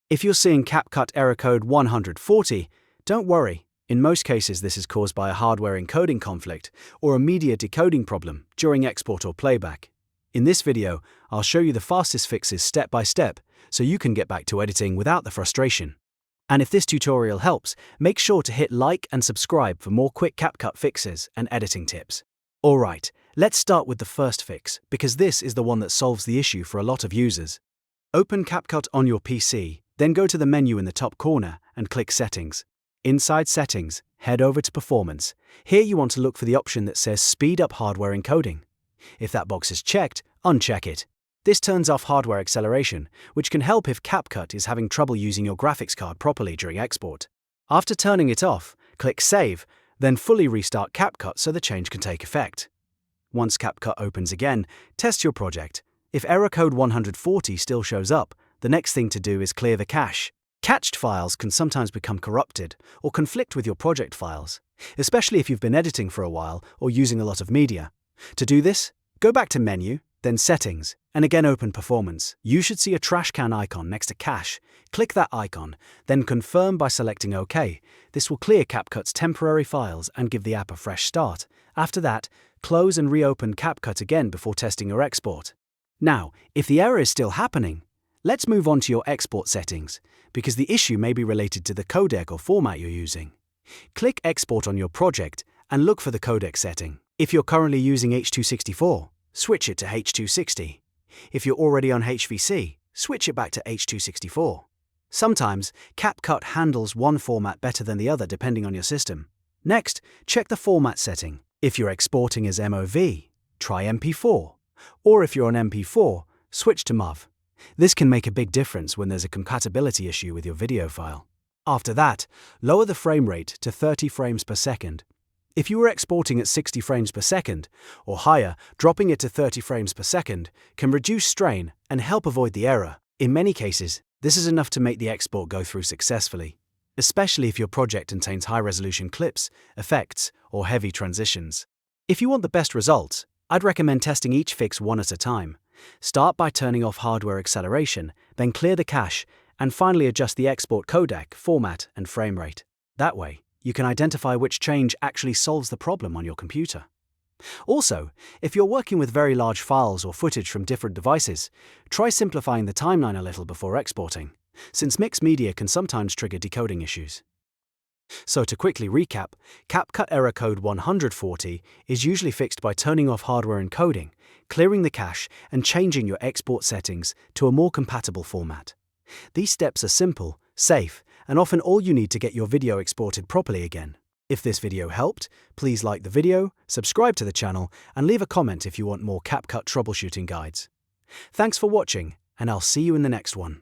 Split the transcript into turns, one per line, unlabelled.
If you're seeing CapCut error code 140, don't worry. In most cases, this is caused by a hardware encoding conflict or a media decoding problem during export or playback. In this video, I'll show you the fastest fixes step by step so you can get back to editing without the frustration. And if this tutorial helps, make sure to hit like and subscribe for more quick CapCut fixes and editing tips. Alright, let's start with the first fix, because this is the one that solves the issue for a lot of users. Open CapCut on your PC, then go to the menu in the top corner and click Settings. Inside Settings, head over to Performance. Here you want to look for the option that says Speed up hardware encoding. If that box is checked, uncheck it. This turns off hardware acceleration, which can help if CapCut is having trouble using your graphics card properly during export. After turning it off, click Save, then fully restart CapCut so the change can take effect. Once CapCut opens again, test your project. If error code 140 still shows up, the next thing to do is clear the cache. Cached files can sometimes become corrupted or conflict with your project files, especially if you've been editing for a while or using a lot of media. To do this, go back to Menu, then Settings, and again open Performance. You should see a trash can icon next to Cache. Click that icon, then Confirm by selecting OK. This will clear CapCut's temporary files and give the app a fresh start. After that, close and reopen CapCut again before testing your export. Now, if the error is still happening, let's move on to your export settings, because the issue may be related to the codec or format you're using. Click Export on your project and look for the codec setting. If you're currently using H.264, switch it to H.260. If you're already on HEVC, switch it back to H.264. Sometimes, CapCut handles one format better than the other depending on your system. Next, check the format setting. If you're exporting as MOV, try MP4. Or if you're on MP4, switch to MOV. This can make a big difference when there's a compatibility issue with your video file. After that, lower the frame rate to 30 frames per second. If you were exporting at 60 frames per second or higher, dropping it to 30 frames per second can reduce strain and help avoid the error. In many cases, this is enough to make the export go through successfully, especially if your project contains high-resolution clips, effects, or heavy transitions. If you want the best results, I'd recommend testing each fix one at a time. Start by turning off hardware acceleration, then clear the cache, and finally adjust the export codec, format, and frame rate. That way, you can identify which change actually solves the problem on your computer. Also, if you're working with very large files or footage from different devices, try simplifying the timeline a little before exporting, since mixed media can sometimes trigger decoding issues. So to quickly recap, CapCut error code 140 is usually fixed by turning off hardware encoding, clearing the cache, and changing your export settings to a more compatible format. These steps are simple, safe, and often all you need to get your video exported properly again. If this video helped, please like the video, subscribe to the channel, and leave a comment if you want more CapCut troubleshooting guides. Thanks for watching, and I'll see you in the next one.